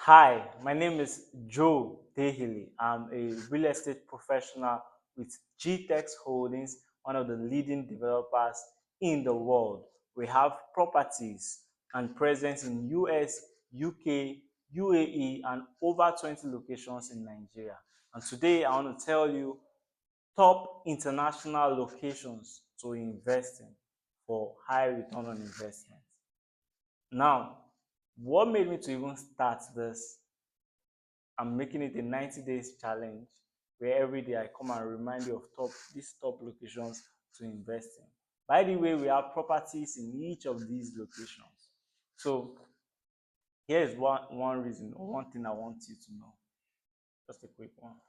Hi, my name is Joe Dehili. I'm a real estate professional with GTEX Holdings, one of the leading developers in the world. We have properties and presence in US, UK, UAE, and over 20 locations in Nigeria. And today I want to tell you top international locations to invest in for high return on investment. Now, what made me to even start this? I'm making it a 90 days challenge where every day I come and remind you of these top locations to invest in. By the way, we have properties in each of these locations. So here's one reason or one thing I want you to know. Just a quick one.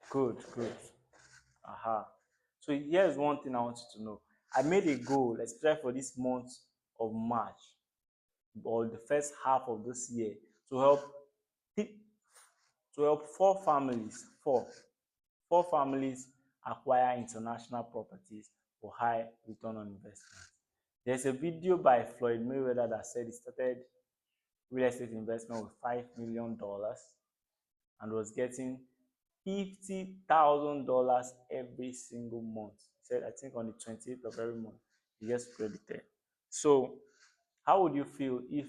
Good. Aha. So here's one thing I want you to know. I made a goal, especially for this month of March or the first half of this year, to help four families acquire international properties for high return on investment. There's a video by Floyd Mayweather that said he started real estate investment with $5 million and was getting $50,000 every single month. He said, I think on the 28th of every month, he gets credited. So, how would you feel if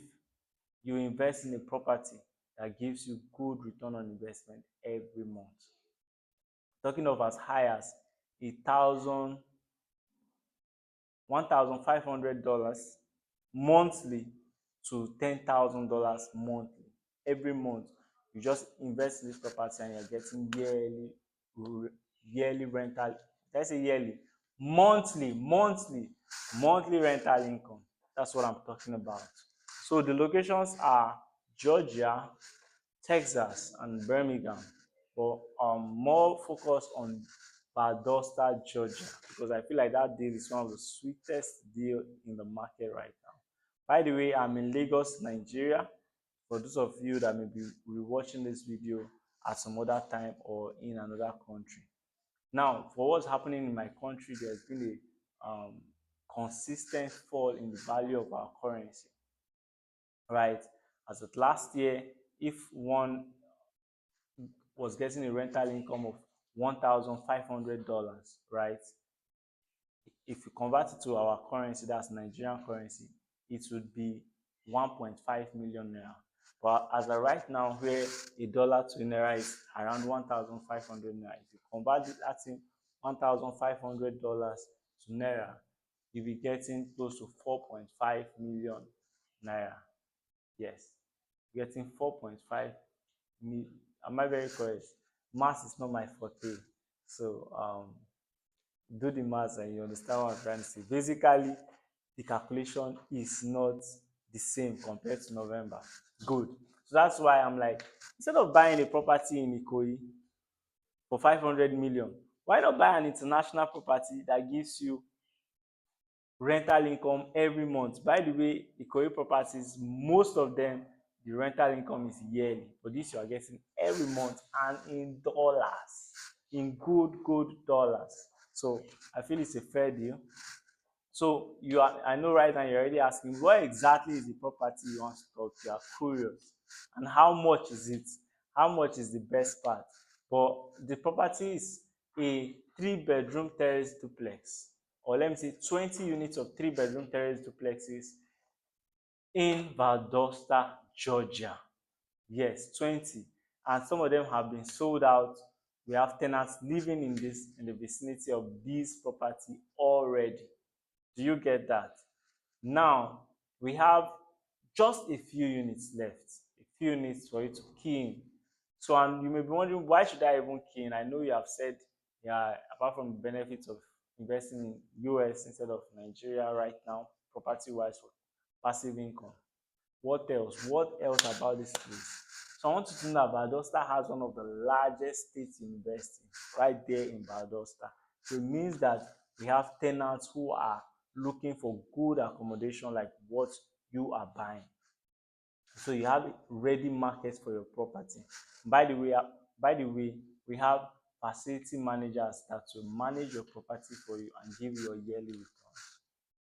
you invest in a property that gives you good return on investment every month? Talking of as high as $1,500 monthly to $10,000 monthly. Every month, you just invest in this property and you're getting yearly rental. Did I say yearly? Monthly rental income. That's what I'm talking about. So the locations are Georgia, Texas, and Birmingham, but more focused on Valdosta, Georgia, because I feel like that deal is one of the sweetest deal in the market right now. By the way, I'm in Lagos, Nigeria. For those of you that may be rewatching this video at some other time or in another country. Now, for what's happening in my country, there's been a consistent fall in the value of our currency, right? As of last year, if one was getting a rental income of $1,500, right? If you convert it to our currency, that's Nigerian currency, it would be 1.5 million naira. But as of right now, where a dollar to naira is around 1,500 naira, if you convert that in $1,500 to naira, you'll be getting close to 4.5 million naira. Yes, getting 4.5 million. Am I very correct? Math is not my forte. So do the math and you understand what I'm trying to say. Basically, the calculation is not the same compared to November. Good. So that's why I'm like, instead of buying a property in Ikoyi for 500 million, why not buy an international property that gives you rental income every month? By the way, Ikoyi properties, most of them, the rental income is yearly, but this you are getting every month and in dollars, in good dollars. So I feel it's a fair deal. So I know right now you're already asking, what exactly is the property you want to talk? You are curious. And how much is it? How much is the best part? But the property is a 3-bedroom terrace duplex, or let me say 20 units of 3-bedroom terrace duplexes in Valdosta, Georgia. Yes, 20. And some of them have been sold out. We have tenants living in the vicinity of this property already. Do you get that? Now, we have just a few units left, a few units for you to key in. So, and you may be wondering, why should I even key in? I know you have said, yeah, apart from the benefits of investing in US instead of Nigeria right now, property-wise for passive income. What else? What else about this place? So I want you to know that Valdosta has one of the largest state universities right there in Valdosta. So it means that we have tenants who are looking for good accommodation like what you are buying. So you have ready markets for your property. By the way, we have facility managers that will manage your property for you and give you your yearly returns.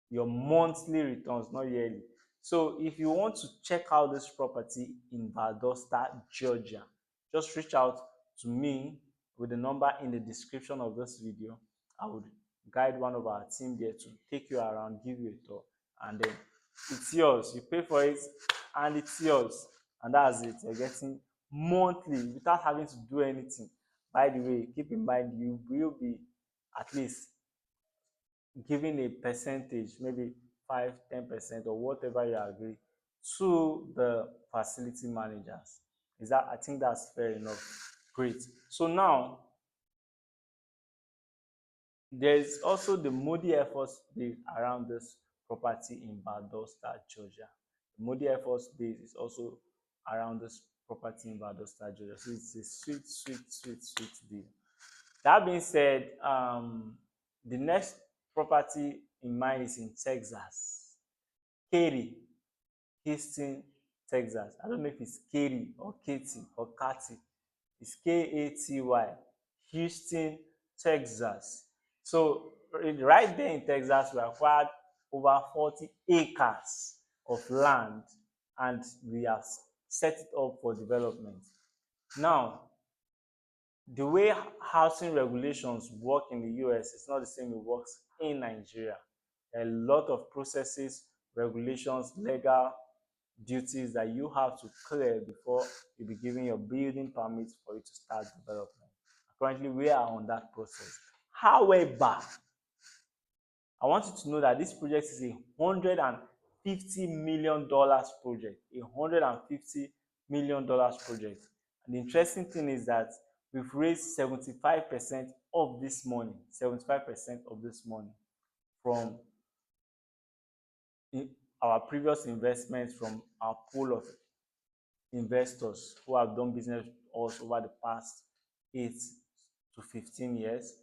Your monthly returns, not yearly. So if you want to check out this property in Valdosta, Georgia, just reach out to me with the number in the description of this video. I would guide one of our team there to take you around, give you a tour, and then it's yours. You pay for it and it's yours. And that's it. You're getting monthly without having to do anything. By the way, keep in mind you will be at least giving a percentage, maybe 5-10% or whatever you agree, to the facility managers. Is that, I think that's fair enough. Great. So now there's also the Modi Air Force Base around this property in Valdosta, Georgia. The Modi Air Force Base is also around this property in Valdosta, Georgia. So it's a sweet deal. That being said, the next property in mind is in Texas. Katy, Houston, Texas. I don't know if it's Katy or Katy or Katy. It's Katy, Houston, Texas. So right there in Texas, we acquired over 40 acres of land and we have set it up for development. Now, the way housing regulations work in the US is not the same it works in Nigeria. There are a lot of processes, regulations, legal duties that you have to clear before you be given your building permit for you to start development. Currently, we are on that process. However, I want you to know that this project is $150 million project. $150 million project. And the interesting thing is that we've raised 75% of this money, 75% of this money from our previous investments, from our pool of investors who have done business with us over the past 8 to 15 years.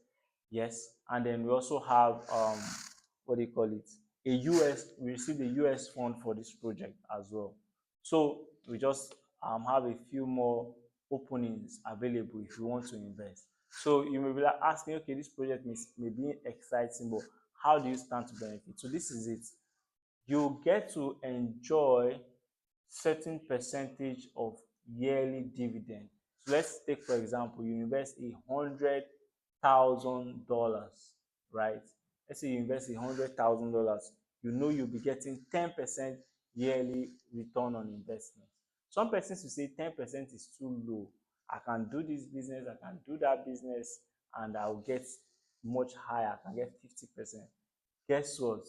Yes, and then we also have what do you call it, we received a US fund for this project as well. So we just have a few more openings available if you want to invest. So you may be asking, okay, this project may be exciting, but how do you stand to benefit? So this is it. You get to enjoy certain percentage of yearly dividend. So let's take, for example, you invest $100,000, right? Let's say you invest $100,000. You know you'll be getting 10% yearly return on investment. Some persons will say 10% is too low. I can do this business, I can do that business, and I'll get much higher. I can get 50%. Guess what?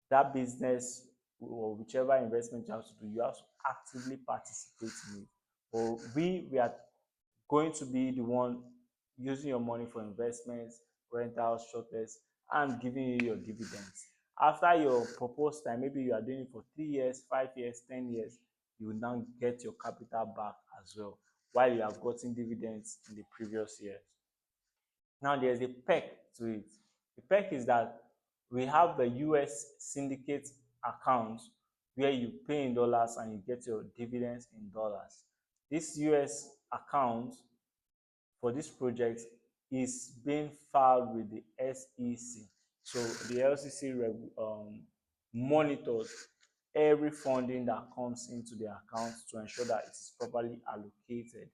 That business or whichever investment you have to do, you have to actively participate in it. But we are going to be the one using your money for investments, rentals, shorters, and giving you your dividends. After your proposed time, maybe you are doing it for 3 years, 5 years, 10 years, you will now get your capital back as well, while you have gotten dividends in the previous years. Now there's a perk to it. The perk is that we have the US syndicate account where you pay in dollars and you get your dividends in dollars. This US account for this project is being filed with the SEC. So the SEC monitors every funding that comes into the account to ensure that it is properly allocated.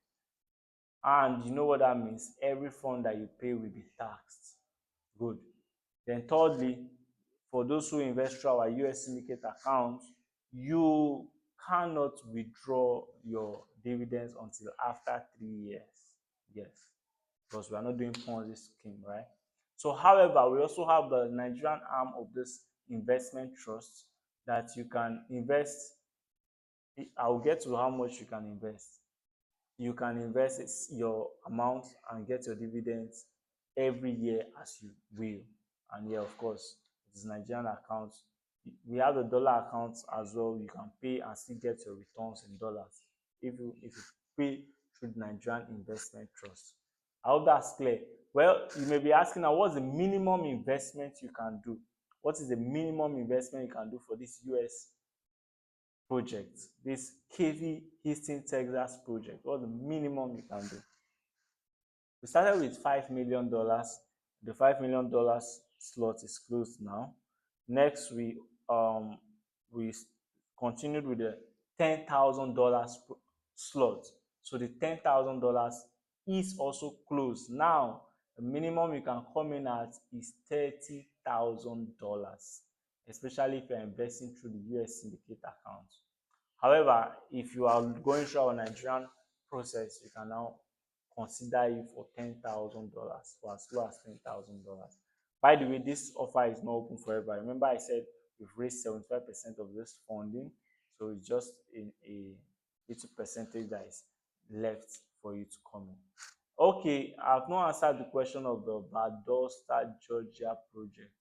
And you know what that means? Every fund that you pay will be taxed. Good. Then thirdly, for those who invest through our US syndicate account, you cannot withdraw your dividends until after 3 years. Yes, because we are not doing Ponzi scheme, right? So, however, we also have the Nigerian arm of this investment trust that you can invest. I'll get to how much you can invest. You can invest your amount and get your dividends every year as you will. And yeah, of course, it is Nigerian accounts. We have the dollar accounts as well. You can pay and still get your returns in dollars if you pay through the Nigerian Investment Trust. I hope that's clear. Well, you may be asking now, what's the minimum investment you can do? What is the minimum investment you can do for this US project, this Katy, Houston, Texas project? What's the minimum you can do? We started with $5 million. The $5 million slot is closed now. Next, we we continued with the $10,000 slot. So the $10,000 is also closed. Now, the minimum you can come in at is $30,000, especially if you're investing through the US syndicate account. However, if you are going through our Nigerian process, you can now consider you for $10,000, for as low as $10,000. By the way, this offer is not open for everybody. Remember, I said we've raised 75% of this funding, so it's just in a little percentage that is left for you to come in. Okay, I've not answered the question of the Valdosta, Georgia project.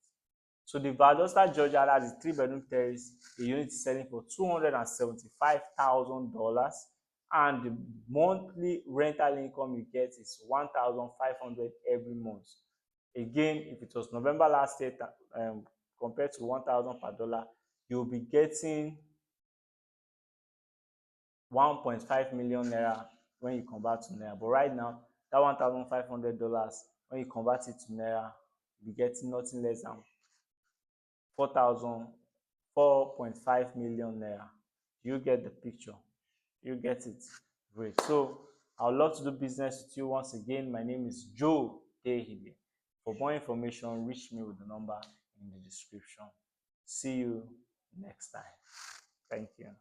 So the Valdosta, Georgia, that's the 3-bedroom terrace. The unit is selling for $275,000, and the monthly rental income you get is $1,500 every month. Again, if it was November last year, compared to $1,000 per dollar, you'll be getting 1.5 million naira when you convert to naira. But right now, that $1,500, when you convert it to naira, you'll be getting nothing less than 4.5 million naira. You get the picture. You get it. Great. So I would love to do business with you once again. My name is Joe Tehide. For more information, reach me with the number in the description. See you next time. Thank you.